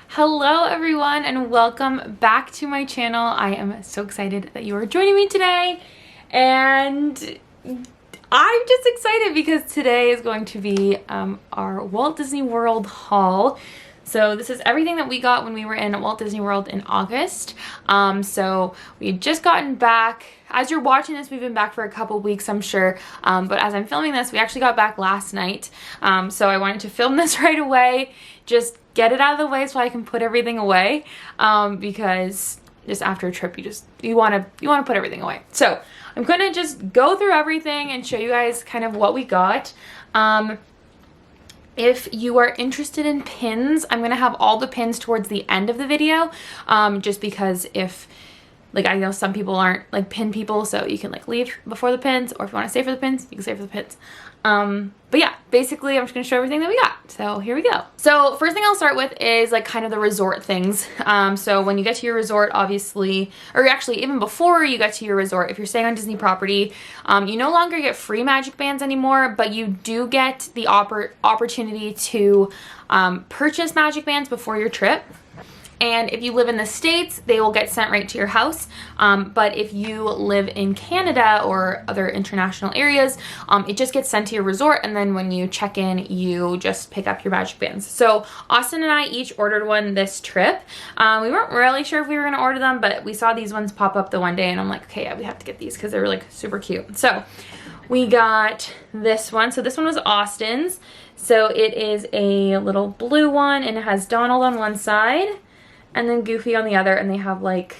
Hello everyone and welcome back to my channel. I am so excited that you are joining me today, and I'm just excited because today is going to be our Walt Disney World haul. So this is everything that we got when we were in Walt Disney World in August. So we had just gotten back. As you're watching this, we've been back for a couple weeks, I'm sure. But as I'm filming this, we actually got back last night. So I wanted to film this right away, just get it out of the way so I can put everything away. Because just after a trip, you want to put everything away. So I'm gonna just go through everything and show you guys kind of what we got. If you are interested in pins, I'm going to have all the pins towards the end of the video, just because I know some people aren't like pin people, so you can like leave before the pins, or if you want to stay for the pins, you can stay for the pins. But yeah, basically I'm just going to show everything that we got. So here we go. So first thing I'll start with is like kind of the resort things. So when you get to your resort, obviously, or actually even before you get to your resort, if you're staying on Disney property, you no longer get free magic bands anymore, but you do get the opportunity to purchase magic bands before your trip. And if you live in the States, they will get sent right to your house. But if you live in Canada or other international areas, it just gets sent to your resort. And then when you check in, you just pick up your magic bands. So Austin and I each ordered one this trip. We weren't really sure if we were going to order them, but we saw these ones pop up the one day. And I'm like, okay, yeah, we have to get these because they're like super cute. So we got this one. So this one was Austin's. So it is a little blue one, and it has Donald on one side and then Goofy on the other, and they have like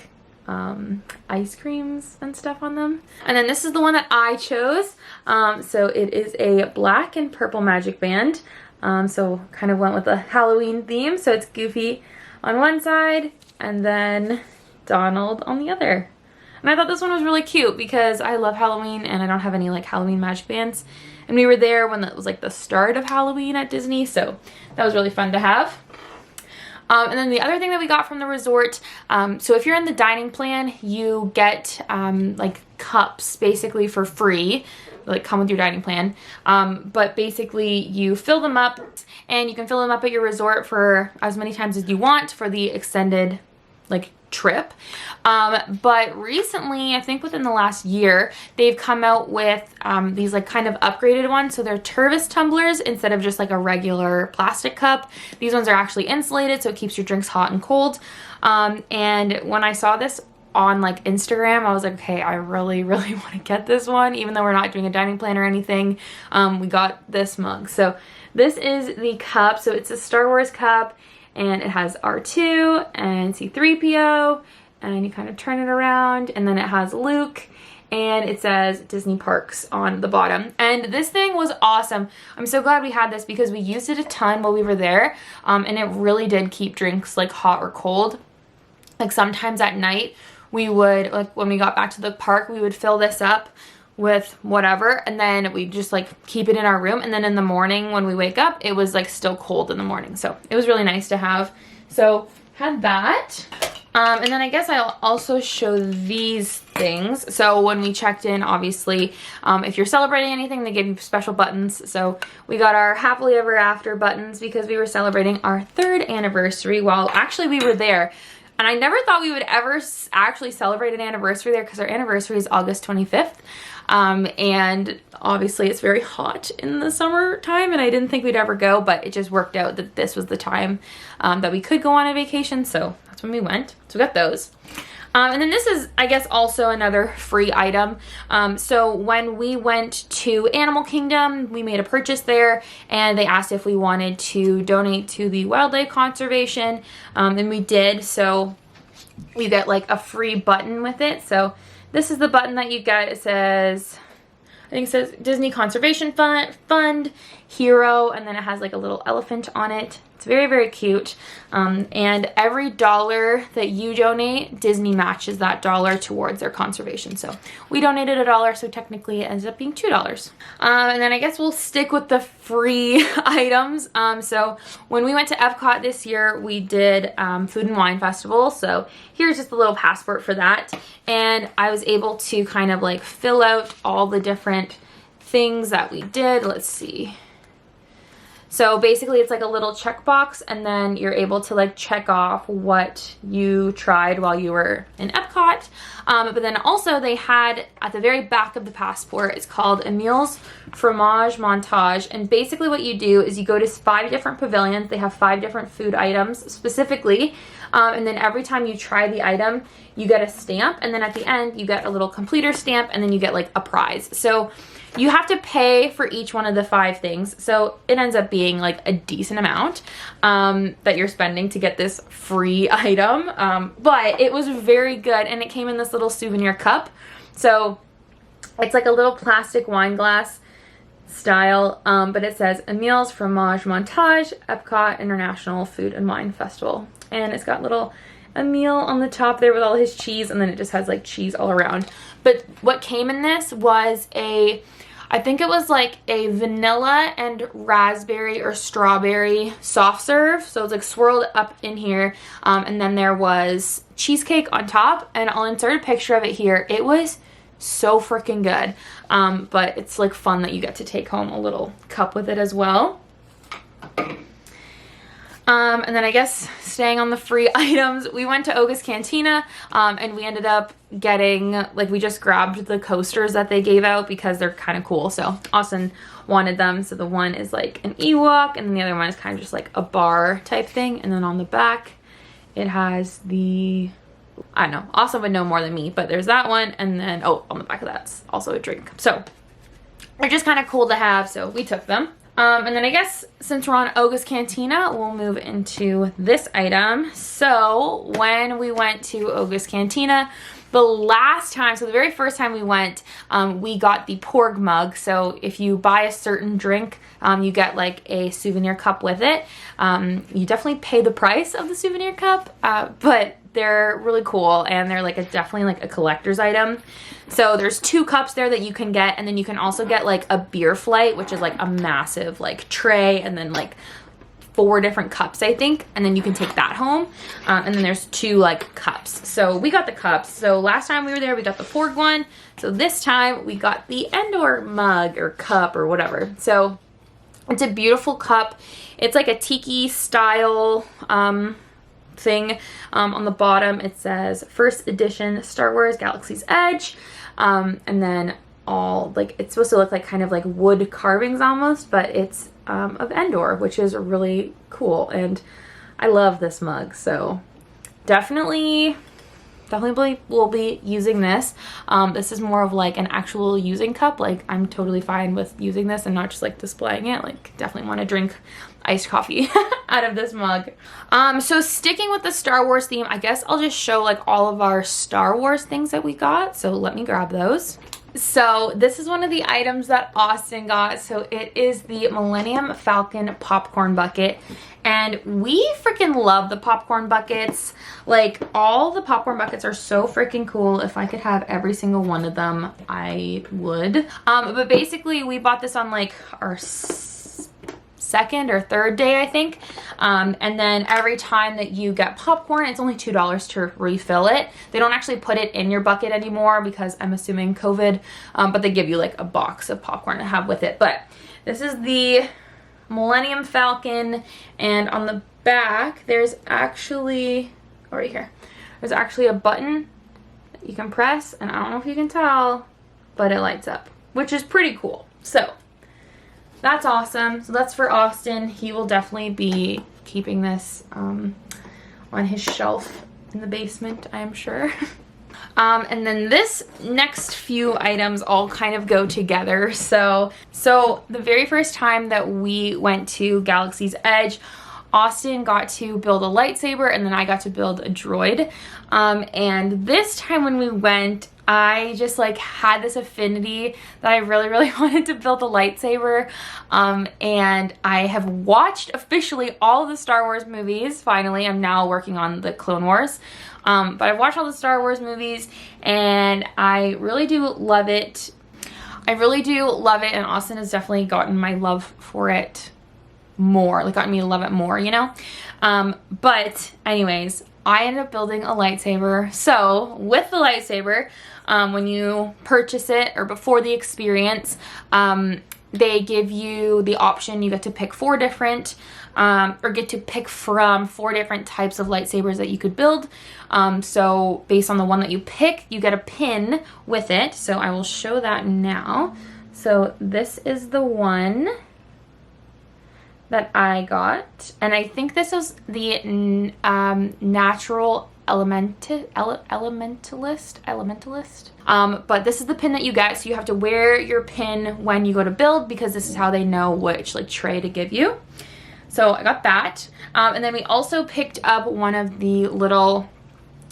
ice creams and stuff on them. And then this is the one that I chose. So it is a black and purple magic band. So kind of went with a Halloween theme. So it's Goofy on one side and then Donald on the other. And I thought this one was really cute because I love Halloween and I don't have any like Halloween magic bands. And we were there when it was like the start of Halloween at Disney, so that was really fun to have. And then the other thing that we got from the resort, so if you're in the dining plan, you get like cups basically for free, like come with your dining plan. But basically you fill them up, and you can fill them up at your resort for as many times as you want for the extended like trip. But recently, I think within the last year, they've come out with these like kind of upgraded ones. So they're Tervis tumblers instead of just like a regular plastic cup. These ones are actually insulated, so it keeps your drinks hot and cold. And when I saw this on like Instagram, I was like, okay, I really want to get this one, even though we're not doing a dining plan or anything. We got this mug. So this is the cup. So it's a Star Wars cup, and it has R2 and C-3PO, and you kind of turn it around, and then it has Luke, and it says Disney Parks on the bottom. And this thing was awesome. I'm so glad we had this because we used it a ton while we were there, and it really did keep drinks like hot or cold. Like sometimes at night, we would, like when we got back to the park, we would fill this up with whatever, and then we just like keep it in our room, and then in the morning when we wake up, it was like still cold in the morning. So it was really nice to have. So had that. And then I guess I'll also show these things. So when we checked in, obviously, if you're celebrating anything, they give you special buttons. So we got our happily ever after buttons because we were celebrating our 3rd anniversary while actually we were there. And I never thought we would ever actually celebrate an anniversary there because our anniversary is August 25th. And obviously it's very hot in the summertime, and I didn't think we'd ever go, but it just worked out that this was the time that we could go on a vacation. So that's when we went. So we got those. And then this is, I guess, also another free item. So when we went to Animal Kingdom, we made a purchase there, and they asked if we wanted to donate to the wildlife conservation, and we did. So you get like a free button with it. So this is the button that you get. It says, I think it says Disney Conservation Fund, Hero, and then it has like a little elephant on it. It's very cute. And every dollar that you donate, Disney matches that dollar towards their conservation. So we donated $1, so technically it ends up being $2. And then I guess we'll stick with the free items. So when we went to Epcot this year, we did Food and Wine Festival. So here's just a little passport for that. And I was able to kind of like fill out all the different things that we did. Let's see. So basically it's like a little checkbox, and then you're able to like check off what you tried while you were in Epcot. But then also they had at the very back of the passport, it's called Emil's Fromage Montage. And basically what you do is you go to 5 different pavilions. They have 5 different food items specifically. And then every time you try the item, you get a stamp. And then at the end, you get a little completer stamp, and then you get like a prize. So you have to pay for each one of the 5 things. So it ends up being like a decent amount that you're spending to get this free item. But it was very good, and it came in this little souvenir cup. So it's like a little plastic wine glass style, but it says Emil's Fromage Montage, Epcot International Food and Wine Festival. And it's got little Emil on the top there with all his cheese, and then it just has like cheese all around. But what came in this was I think it was like a vanilla and raspberry or strawberry soft serve. So it's like swirled up in here. And then there was cheesecake on top, and I'll insert a picture of it here. It was so freaking good. But it's like fun that you get to take home a little cup with it as well. And then I guess staying on the free items, we went to Oga's Cantina, and we ended up getting, like, we just grabbed the coasters that they gave out because they're kind of cool. So Austin wanted them. So the one is like an Ewok, and then the other one is kind of just like a bar type thing. And then on the back, it has the, I don't know, Austin would know more than me, but there's that one. And then, oh, on the back of that's also a drink. So they're just kind of cool to have. So we took them. And then I guess since we're on Oga's Cantina, we'll move into this item. So when we went to Oga's Cantina, the last time, so the very first time we went, we got the porg mug. So if you buy a certain drink, you get like a souvenir cup with it. You definitely pay the price of the souvenir cup, but they're really cool, and they're like definitely like a collector's item. So there's 2 cups there that you can get, and then you can also get like a beer flight, which is like a massive like tray, and then like 4 different cups, I think, and then you can take that home. And then there's 2 like cups. So we got the cups. So last time we were there, we got the porg one. So this time we got the Endor mug or cup or whatever. So it's a beautiful cup. It's like a tiki style thing. On the bottom it says first edition Star Wars Galaxy's Edge, and then all like it's supposed to look like kind of like wood carvings almost, but it's of Endor, which is really cool, and I love this mug. So definitely will be using this. This is more of like an actual using cup. Like I'm totally fine with using this and not just like displaying it. Like definitely want to drink iced coffee out of this mug. So sticking with the Star Wars theme, I guess I'll just show like all of our Star Wars things that we got. So let me grab those. So this is one of the items that Austin got. So it is the Millennium Falcon popcorn bucket. And we freaking love the popcorn buckets. Like all the popcorn buckets are so freaking cool. If I could have every single one of them, I would. But basically we bought this on like our second or third day, I think. And then every time that you get popcorn, it's only $2 to refill it. They don't actually put it in your bucket anymore because I'm assuming COVID, but they give you like a box of popcorn to have with it. But this is the Millennium Falcon, and on the back there's actually, right here, there's actually a button that you can press, and I don't know if you can tell, but it lights up, which is pretty cool. So that's awesome. So that's for Austin. He will definitely be keeping this on his shelf in the basement, I am sure. And then this next few items all kind of go together. So the very first time that we went to Galaxy's Edge, Austin got to build a lightsaber, and then I got to build a droid. And this time when we went, I just like had this affinity that I really wanted to build a lightsaber. And I have watched officially all of the Star Wars movies. Finally, I'm now working on the Clone Wars. But I've watched all the Star Wars movies, and I really do love it. I really do love it, and Austin has definitely gotten my love for it more, like gotten me to love it more, you know? But anyways, I ended up building a lightsaber. So with the lightsaber, when you purchase it or before the experience, they give you the option, you get to pick 4 different, or get to pick from 4 different types of lightsabers that you could build. So based on the one that you pick, you get a pin with it. So I will show that now. So this is the one that I got, and I think this is the natural elementalist. But this is the pin that you get, so you have to wear your pin when you go to build, because this is how they know which like tray to give you. So I got that, and then we also picked up one of the little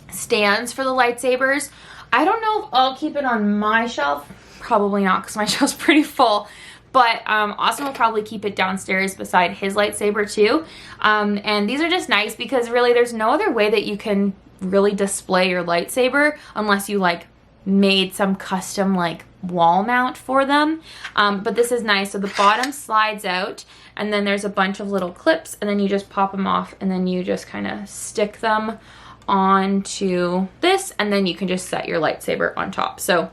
stands for the lightsabers. I don't know if I'll keep it on my shelf. Probably not, because my shelf's pretty full. But Austin will probably keep it downstairs beside his lightsaber too. And these are just nice because really there's no other way that you can really display your lightsaber unless you like made some custom like wall mount for them. But this is nice. So the bottom slides out, and then there's a bunch of little clips, and then you just pop them off, and then you just kind of stick them onto this, and then you can just set your lightsaber on top. So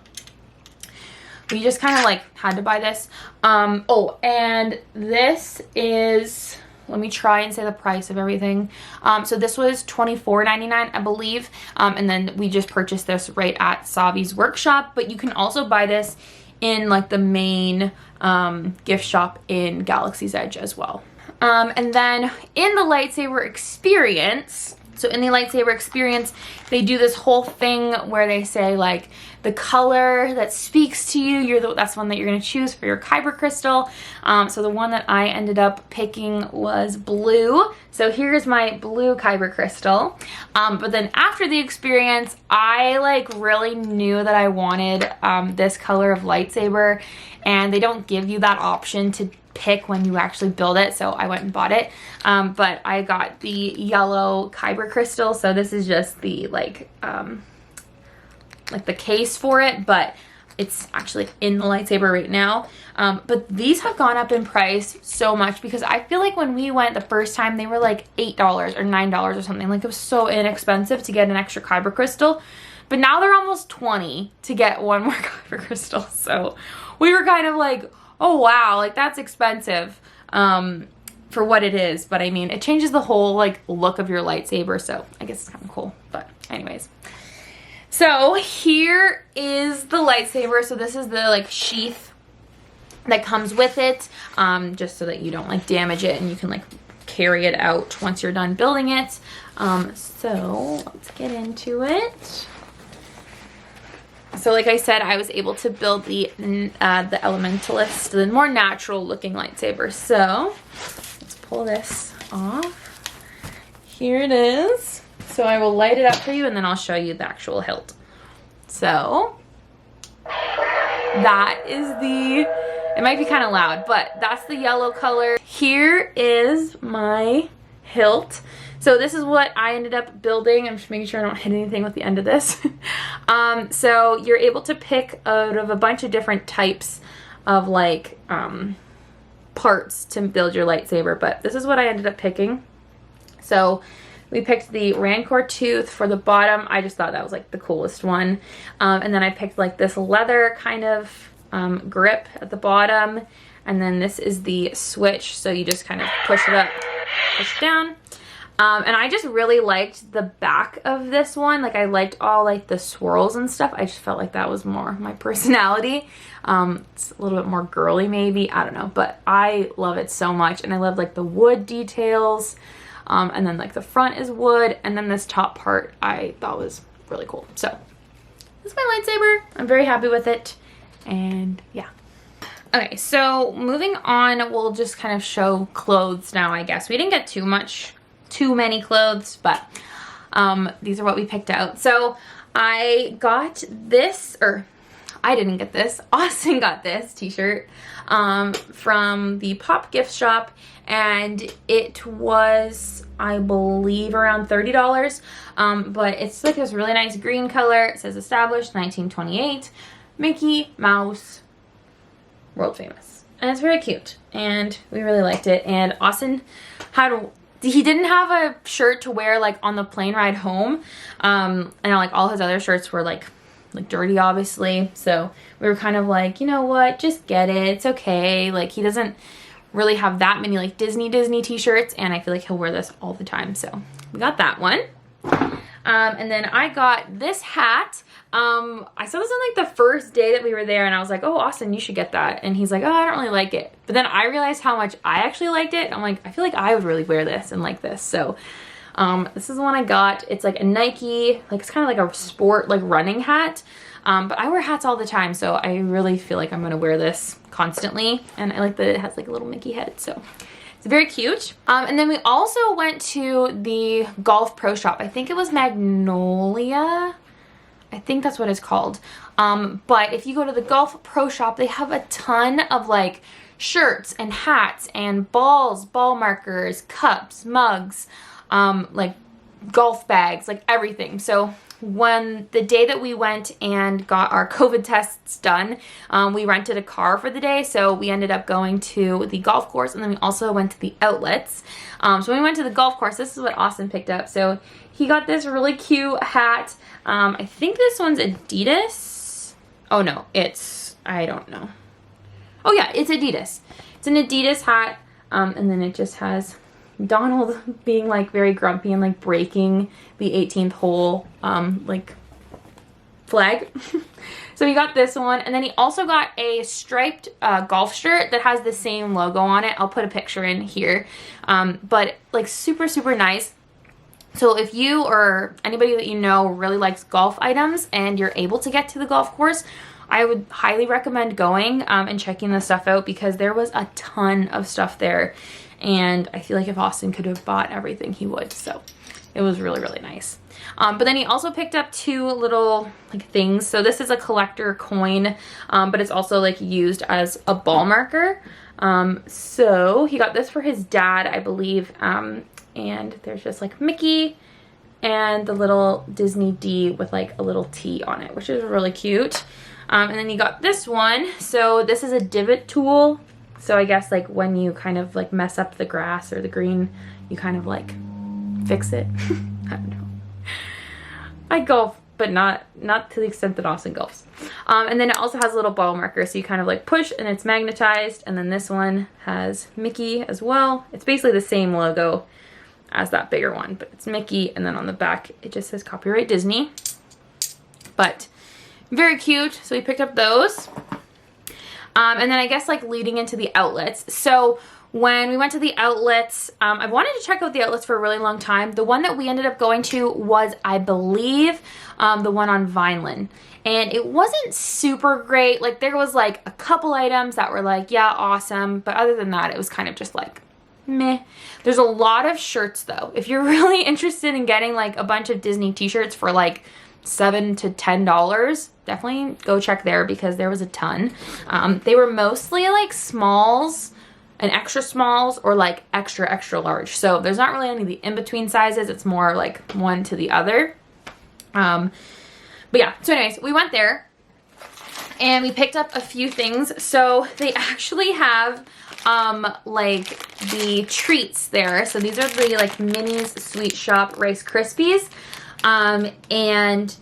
we just kind of like had to buy this. Oh, and this is, let me try and say the price of everything. So this was $24.99, I believe. And then we just purchased this right at Savi's workshop, but you can also buy this in like the main gift shop in Galaxy's Edge as well. And then in the lightsaber experience, so in the lightsaber experience, they do this whole thing where they say like the color that speaks to you, that's one that you're gonna choose for your kyber crystal. So the one that I ended up picking was blue. So here's my blue kyber crystal. But then after the experience, I like really knew that I wanted this color of lightsaber, and they don't give you that option to pick when you actually build it, so I went and bought it. But I got the yellow kyber crystal, so this is just the like the case for it, but it's actually in the lightsaber right now. But these have gone up in price so much, because I feel like when we went the first time, they were like $8 or $9 or something. Like it was so inexpensive to get an extra kyber crystal, but now they're almost 20 to get one more kyber crystal. So we were kind of like, oh wow, like that's expensive for what it is. But I mean, it changes the whole like look of your lightsaber, so I guess it's kind of cool. But anyways, so here is the lightsaber. So this is the like sheath that comes with it, just so that you don't like damage it, and you can like carry it out once you're done building it. So let's get into it. So like I said, I was able to build the elementalist, the more natural looking lightsaber. So let's pull this off. Here it is. So I will light it up for you, and then I'll show you the actual hilt. So that is it might be kind of loud, but that's the yellow color. Here is my hilt. So this is what I ended up building. I'm just making sure I don't hit anything with the end of this. So you're able to pick out of a bunch of different types of like parts to build your lightsaber, but this is what I ended up picking. So we picked the Rancor tooth for the bottom. I just thought that was like the coolest one. And then I picked like this leather kind of grip at the bottom. And then this is the switch. So you just kind of push it up, push it down. And I just really liked the back of this one. Like I liked all like the swirls and stuff. I just felt like that was more my personality. It's a little bit more girly maybe, I don't know, but I love it so much. And I love like the wood details. And then like the front is wood, and then this top part I thought was really cool. So this is my lightsaber. I'm very happy with it, and yeah. Okay, so moving on, we'll just kind of show clothes now, I guess. We didn't get too many clothes, but these are what we picked out. So I got this, or I didn't get this, Austin got this t-shirt from the Pop gift shop, and it was, I believe, around $30. But it's like this really nice green color. It says established 1928, Mickey Mouse, world famous. And it's very cute, and we really liked it. And Austin he didn't have a shirt to wear like on the plane ride home. And like all his other shirts were like like dirty obviously. So we were kind of like, you know what, just get it. It's okay. Like he doesn't really have that many like Disney t-shirts, and I feel like he'll wear this all the time. So we got that one. And then I got this hat. I saw this on like the first day that we were there, and I was like, oh, Austin, you should get that. And he's like, oh, I don't really like it. But then I realized how much I actually liked it. I'm like, I feel like I would really wear this and like this. So this is the one I got. It's like a Nike, like it's kind of like a sport, like running hat. But I wear hats all the time, so I really feel like I'm gonna wear this constantly. And I like that it has like a little Mickey head, so it's very cute. And then we also went to the Golf Pro Shop. I think it was Magnolia. I think that's what it's called. But if you go to the Golf Pro Shop, they have a ton of like shirts and hats and balls, ball markers, cups, mugs, like golf bags, like everything. So when the day that we went and got our COVID tests done, we rented a car for the day. So we ended up going to the golf course, and then we also went to the outlets. So when we went to the golf course, this is what Austin picked up. So he got this really cute hat. I think this one's Adidas. Oh no, I don't know. Oh yeah, it's Adidas. It's an Adidas hat. And then it just has Donald being like very grumpy and like breaking the 18th hole like flag. So he got this one, and then he also got a striped golf shirt that has the same logo on it. I'll put a picture in here, but like super nice. So if you or anybody that you know really likes golf items and you're able to get to the golf course, I would highly recommend going and checking this stuff out, because there was a ton of stuff there. And I feel like if Austin could have bought everything, he would. So it was really nice. But then he also picked up two little like things. So this is a collector coin, but it's also like used as a ball marker. So he got this for his dad, I believe. And there's just like Mickey and the little Disney D with like a little T on it, which is really cute. And then he got this one. So this is a divot tool. So I guess like when you kind of like mess up the grass or the green, you kind of like fix it. I don't know. I golf, but not to the extent that Austin golfs. And then it also has a little ball marker, so you kind of like push and it's magnetized. And then this one has Mickey as well. It's basically the same logo as that bigger one, but it's Mickey, and then on the back it just says copyright Disney. But very cute. So we picked up those. And then I guess like leading into the outlets. So when we went to the outlets, I wanted to check out the outlets for a really long time. The one that we ended up going to was, I believe, the one on Vineland. And it wasn't super great. Like there was like a couple items that were like, yeah, awesome. But other than that, it was kind of just like, meh. There's a lot of shirts though. If you're really interested in getting like a bunch of Disney t-shirts for like $7 to $10, definitely go check there, because there was a ton. They were mostly like smalls and extra smalls, or like extra large. So there's not really any of the in-between sizes. It's more like one to the other. But yeah, so anyways, we went there and we picked up a few things. So they actually have like the treats there. So these are the like Minnie's Sweet Shop Rice Krispies. And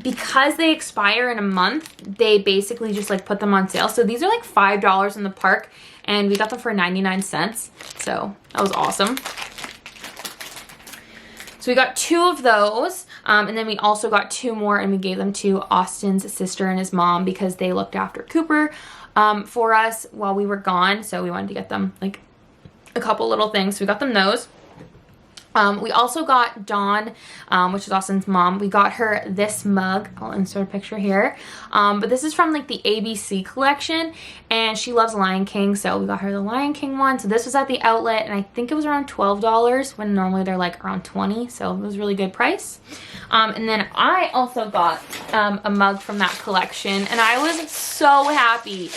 because they expire in a month, they basically just like put them on sale. So these are like $5 in the park, and we got them for 99 cents. So that was awesome. So we got two of those, and then we also got two more, and we gave them to Austin's sister and his mom, because they looked after Cooper for us while we were gone. So we wanted to get them like a couple little things. So we got them those. We also got Dawn, which is Austin's mom. We got her this mug. I'll insert a picture here. But this is from like the ABC collection, and she loves Lion King, so we got her the Lion King one. So this was at the outlet, and I think it was around $12 when normally they're like around $20, so it was a really good price. And then I also got a mug from that collection, and I was so happy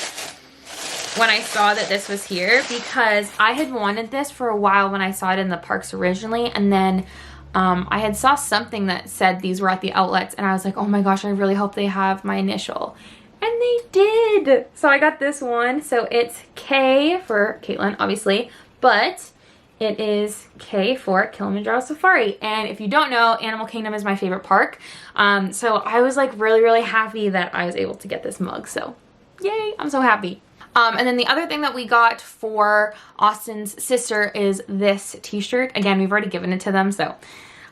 when I saw that this was here, because I had wanted this for a while when I saw it in the parks originally, and then I had saw something that said these were at the outlets, and I was like, oh my gosh, I really hope they have my initial. And they did! So I got this one. So it's K for Katelyn, obviously, but It is K for Kilimanjaro Safari. And if you don't know, Animal Kingdom is my favorite park. So I was like really, really happy that I was able to get this mug. So yay, I'm so happy. And then the other thing that we got for Austin's sister is this t-shirt. Again, we've already given it to them, so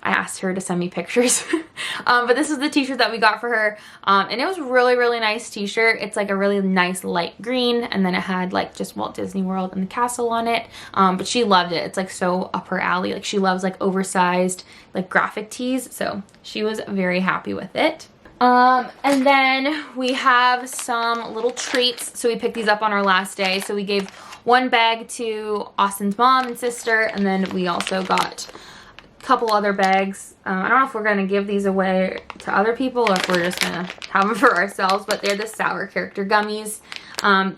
I asked her to send me pictures. But this is the t-shirt that we got for her. And it was really, really nice t-shirt. It's like a really nice light green, and then it had like just Walt Disney World and the castle on it. But she loved it. It's like so up her alley. Like she loves like oversized like graphic tees. So she was very happy with it. And then we have some little treats. So we picked these up on our last day. So we gave one bag to Austin's mom and sister, and then we also got a couple other bags. I don't know if we're going to give these away to other people or if we're just going to have them for ourselves, but they're the sour character gummies.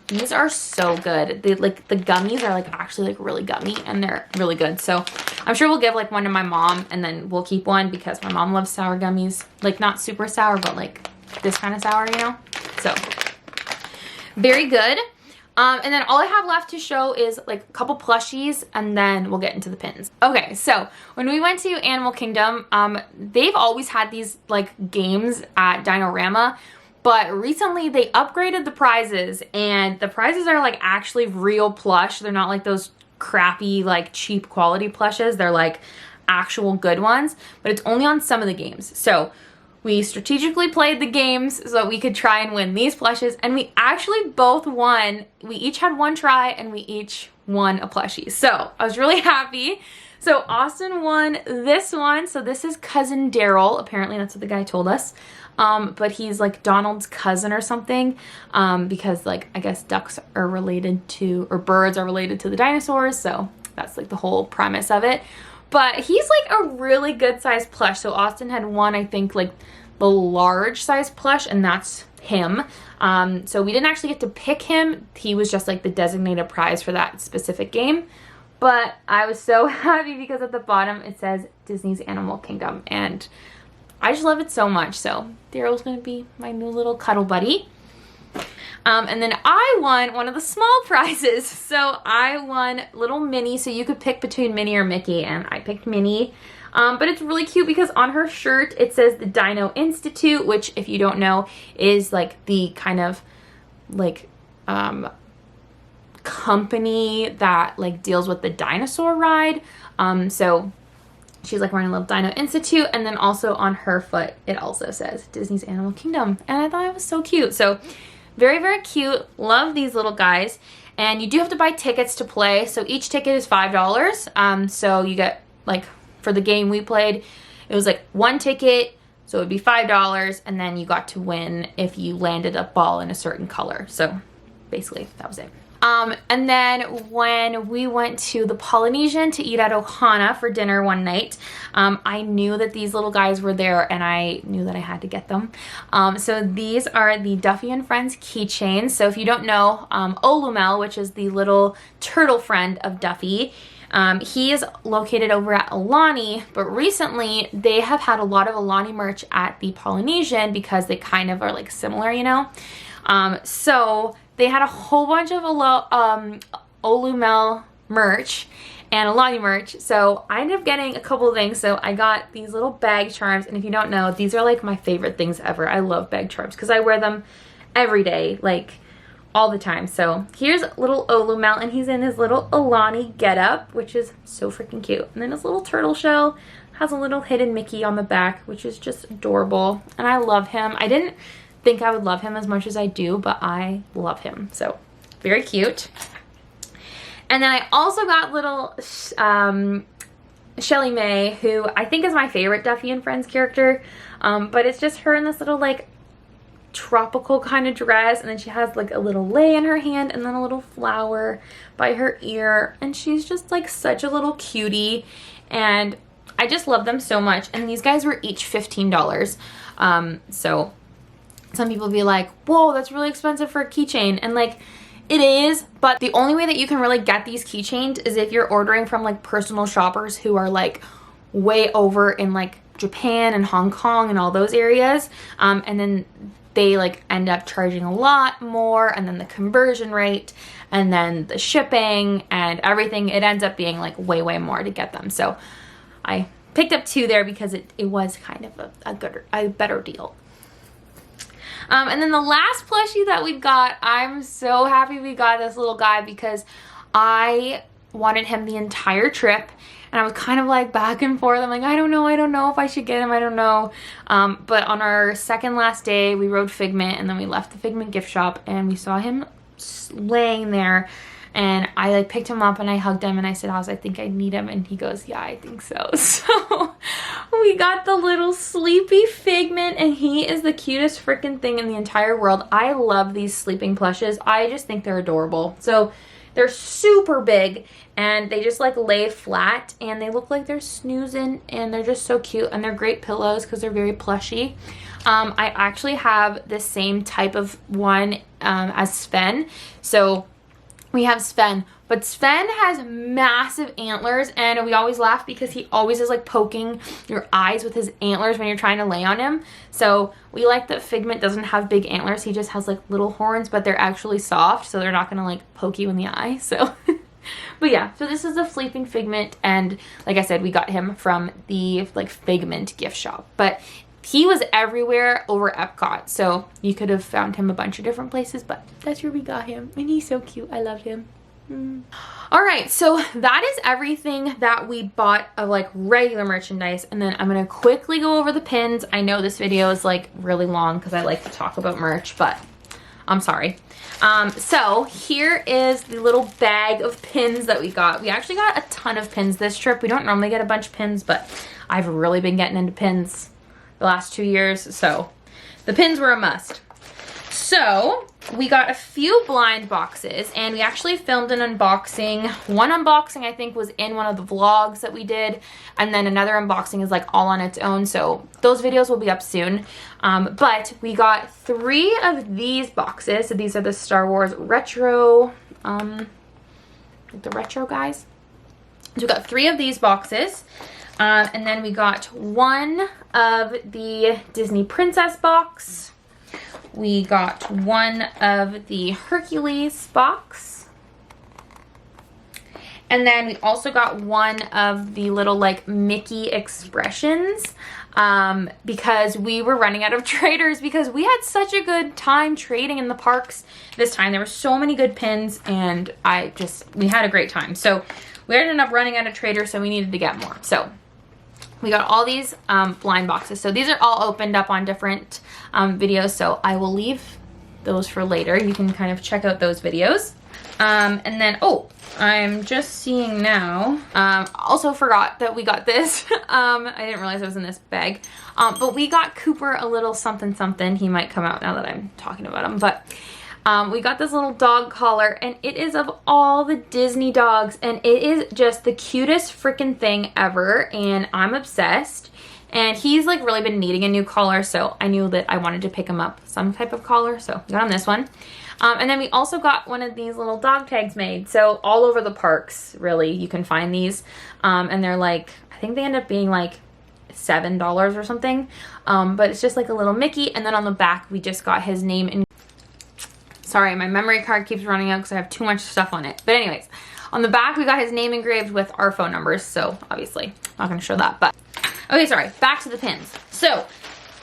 These are so good. They like the gummies are like actually like really gummy, and they're really good. So I'm sure we'll give like one to my mom, and then we'll keep one because my mom loves sour gummies. Like not super sour, but like this kind of sour, you know? So very good. And then all I have left to show is like a couple plushies, and then we'll get into the pins. Okay, so when we went to Animal Kingdom, they've always had these like games at Dinorama, but recently they upgraded the prizes, and the prizes are like actually real plush. They're not like those crappy like cheap quality plushes. They're like actual good ones, but it's only on some of the games. So we strategically played the games so that we could try and win these plushes, and we actually both won. We each had one try, and we each won a plushie. So I was really happy. So Austin won this one. So this is Cousin Daryl. Apparently that's what the guy told us. But he's like Donald's cousin or something, because like I guess ducks are related to, or birds are related to the dinosaurs. So that's like the whole premise of it. But he's like a really good size plush. So Austin had one, I think like the large size plush, and that's him. So we didn't actually get to pick him. He was just like the designated prize for that specific game. But I was so happy because at the bottom it says Disney's Animal Kingdom, and I just love it so much. So Daryl's gonna be my new little cuddle buddy. And then I won one of the small prizes. So I won little Minnie. So you could pick between Minnie or Mickey, and I picked Minnie. But it's really cute because on her shirt it says the Dino Institute, which if you don't know is like the kind of like company that like deals with the dinosaur ride. So she's like wearing a little Dino Institute, and then also on her foot it also says Disney's Animal Kingdom, and I thought it was so cute. So very, very cute. Love these little guys. And you do have to buy tickets to play. So each ticket is $5. So you get like for the game we played, it was like one ticket, so it would be $5, and then you got to win if you landed a ball in a certain color. So basically that was it. And then when we went to the Polynesian to eat at Ohana for dinner one night, I knew that these little guys were there, and I knew that I had to get them. So these are the Duffy and Friends keychains. So if you don't know, Olumel, which is the little turtle friend of Duffy, he is located over at Alani, but recently they have had a lot of Alani merch at the Polynesian because they kind of are like similar, you know? So they had a whole bunch of Olumel merch and Alani merch. So I ended up getting a couple of things. So I got these little bag charms, and if you don't know, these are like my favorite things ever. I love bag charms because I wear them every day, like all the time. So here's little Olumel, and he's in his little Alani getup, which is so freaking cute. And then his little turtle shell has a little hidden Mickey on the back, which is just adorable. And I love him. I didn't think I would love him as much as I do, but I love him. So very cute. And then I also got little Shelly Mae, who I think is my favorite Duffy and Friends character. But it's just her in this little like tropical kind of dress, and then she has like a little lei in her hand, and then a little flower by her ear, and she's just like such a little cutie, and I just love them so much. And these guys were each $15. So some people be like, whoa, that's really expensive for a keychain, and like it is, but the only way that you can really get these keychains is if you're ordering from like personal shoppers who are like way over in like Japan and Hong Kong and all those areas, and then they like end up charging a lot more, and then the conversion rate, and then the shipping and everything, it ends up being like way more to get them. So I picked up 2 there because it was kind of a better deal. And then the last plushie that we got, I'm so happy we got this little guy because I wanted him the entire trip, and I was kind of like back and forth. I'm like, I don't know if I should get him, I don't know. But on our second last day, we rode Figment, and then we left the Figment gift shop, and we saw him laying there, and I like picked him up and I hugged him and I said, Oz, I think I need him. And he goes, yeah, I think so. So we got the little sleepy Figment, and he is the cutest freaking thing in the entire world. I love these sleeping plushes. I just think they're adorable. So they're super big, and they just like lay flat, and they look like they're snoozing, and they're just so cute, and they're great pillows because they're very plushy. I actually have the same type of one as Sven. So we have Sven, but Sven has massive antlers, and we always laugh because he always is like poking your eyes with his antlers when you're trying to lay on him. So we like that Figment doesn't have big antlers. He just has like little horns, but they're actually soft, so they're not gonna like poke you in the eye. So but yeah, so this is a sleeping Figment, and like I said, we got him from the like Figment gift shop, but he was everywhere over Epcot, so you could have found him a bunch of different places, but that's where we got him, and he's so cute. I love him. All right, so that is everything that we bought of like regular merchandise, and then I'm gonna quickly go over the pins. I know this video is like really long because I like to talk about merch, but I'm sorry. So here is the little bag of pins that we got. We actually got a ton of pins this trip. We don't normally get a bunch of pins, but I've really been getting into pins the last 2 years, so the pins were a must. So we got a few blind boxes, and we actually filmed an unboxing. One unboxing I think was in one of the vlogs that we did, and then another unboxing is like all on its own, so those videos will be up soon. But we got 3 of these boxes. So these are the Star Wars retro, the retro guys. So we got 3 of these boxes. And then we got 1 of the Disney Princess box. We got 1 of the Hercules box. And then we also got 1 of the little like Mickey expressions, because we were running out of traders because we had such a good time trading in the parks this time. There were so many good pins, and we had a great time. So we ended up running out of traders, so we needed to get more. So we got all these blind boxes. So these are all opened up on different videos, so I will leave those for later. You can kind of check out those videos. And then, oh, I'm just seeing now, also forgot that we got this. I didn't realize it was in this bag. But we got Cooper a little something something. He might come out now that I'm talking about him, but we got this little dog collar, and it is of all the Disney dogs, and it is just the cutest freaking thing ever, and I'm obsessed. And he's like really been needing a new collar, so I knew that I wanted to pick him up some type of collar, so we got him this one. And then we also got one of these little dog tags made. So all over the parks, really, you can find these, and they're like, I think they end up being like $7 or something, but it's just like a little Mickey. And then on the back, we just got his name in. Sorry, my memory card keeps running out because I have too much stuff on it. But anyways, on the back, we got his name engraved with our phone numbers. So obviously, not going to show that. But okay, sorry. Back to the pins. So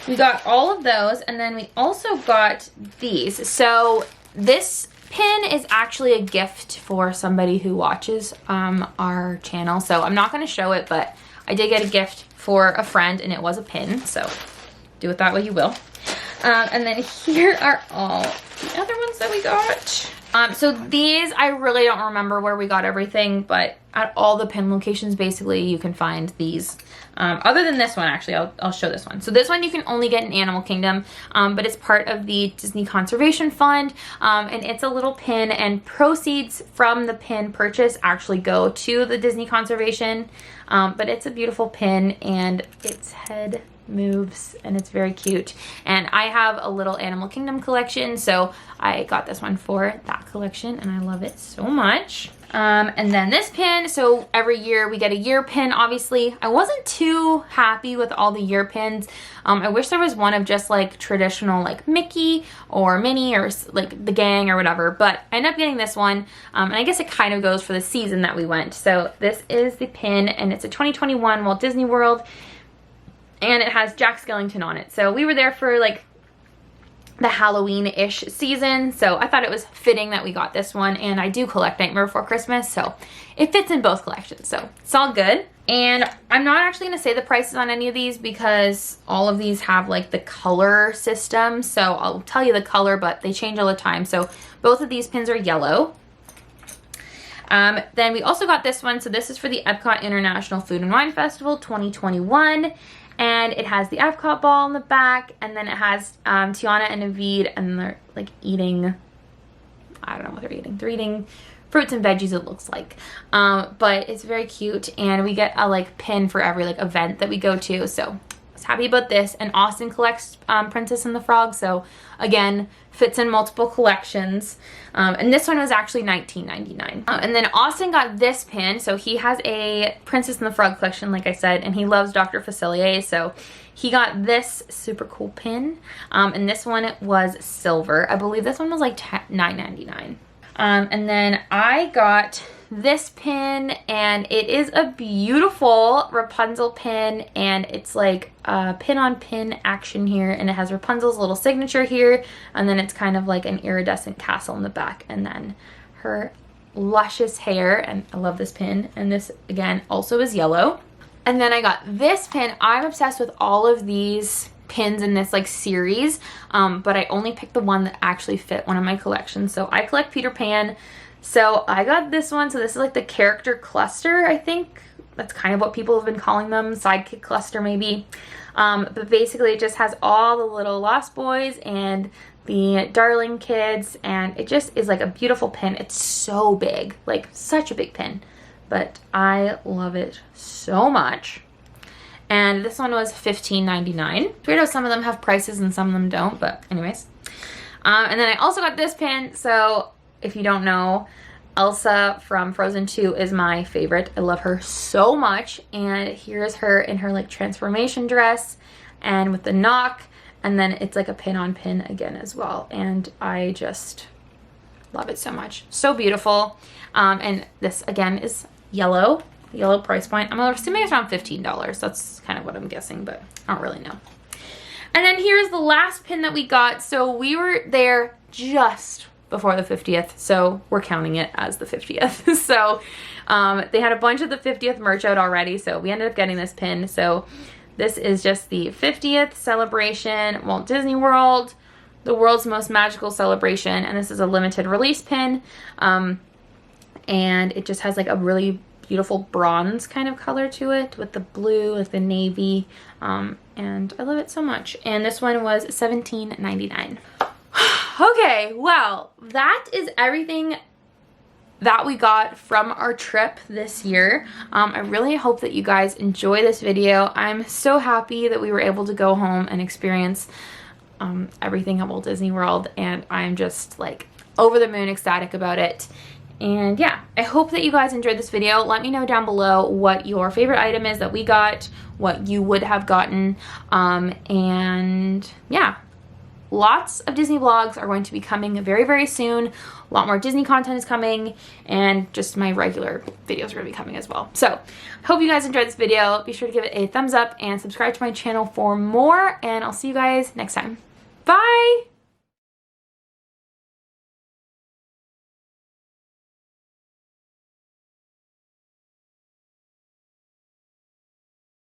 we got all of those, and then we also got these. So this pin is actually a gift for somebody who watches our channel. So I'm not going to show it, but I did get a gift for a friend, and it was a pin. So do with that what you will. And then here are all the other ones that we got. So these, I really don't remember where we got everything, but at all the pin locations, basically, you can find these. Other than this one, actually, I'll show this one. So this one you can only get in Animal Kingdom, but it's part of the Disney Conservation Fund, and it's a little pin, and proceeds from the pin purchase actually go to the Disney Conservation. But it's a beautiful pin, and its head moves, and it's very cute. And I have a little Animal Kingdom collection, so I got this one for that collection, and I love it so much. And then this pin, so every year we get a year pin, obviously. I wasn't too happy with all the year pins. I wish there was one of just like traditional like Mickey or Minnie or like the gang or whatever, but I ended up getting this one. And I guess it kind of goes for the season that we went. So this is the pin, and it's a 2021 Walt Disney World, and it has Jack Skellington on it. So we were there for like the Halloween-ish season, so I thought it was fitting that we got this one, and I do collect Nightmare Before Christmas, so it fits in both collections, so it's all good. And I'm not actually going to say the prices on any of these because all of these have like the color system, so I'll tell you the color, but they change all the time. So both of these pins are yellow. Then we also got this one, so this is for the Epcot International Food and Wine Festival 2021. And it has the Epcot ball in the back, and then it has Tiana and Naveed, and they're like eating, I don't know what they're eating. They're eating fruits and veggies, it looks like. But it's very cute, and we get a like pin for every like event that we go to. So I was happy about this. And Austin collects Princess and the Frog, so again, fits in multiple collections. And this one was actually $19.99. And then Austin got this pin. So he has a Princess and the Frog collection, like I said, and he loves Dr. Facilier. So he got this super cool pin. And this one was silver. I believe this one was like $9.99. And then I got this pin, and it is a beautiful Rapunzel pin, and it's like a pin on pin action here, and it has Rapunzel's little signature here, and then it's kind of like an iridescent castle in the back, and then her luscious hair. And I love this pin, and this again also is yellow. And then I got this pin. I'm obsessed with all of these pins in this like series, but I only picked the one that actually fit one of my collections. So I collect Peter Pan, so I got this one. So this is like the character cluster, I think that's kind of what people have been calling them, sidekick cluster maybe. But basically it just has all the little Lost Boys and the Darling kids, and it just is like a beautiful pin. It's so big, like such a big pin, but I love it so much. And this one was $15.99. Weird how some of them have prices and some of them don't, but anyways. And then I also got this pin. So if you don't know, Elsa from Frozen 2 is my favorite. I love her so much. And here's her in her like transformation dress and with the knock. And then it's like a pin on pin again as well. And I just love it so much. So beautiful. And this again is yellow price point. I'm assuming it's around $15. That's kind of what I'm guessing, but I don't really know. And then here's the last pin that we got. So we were there just before the 50th, so we're counting it as the 50th. So they had a bunch of the 50th merch out already, so we ended up getting this pin. So this is just the 50th celebration, Walt Disney World, the world's most magical celebration, and this is a limited release pin. And it just has like a really beautiful bronze kind of color to it with the blue, like the navy, and I love it so much. And this one was $17.99. Okay, well, that is everything that we got from our trip this year. I really hope that you guys enjoy this video. I'm so happy that we were able to go home and experience everything at Walt Disney World, and I'm just like over the moon ecstatic about it. And yeah, I hope that you guys enjoyed this video. Let me know down below what your favorite item is that we got, what you would have gotten, and yeah. Lots of Disney vlogs are going to be coming very, very soon. A lot more Disney content is coming, and just my regular videos are going to be coming as well. So, I hope you guys enjoyed this video. Be sure to give it a thumbs up and subscribe to my channel for more, and I'll see you guys next time. Bye!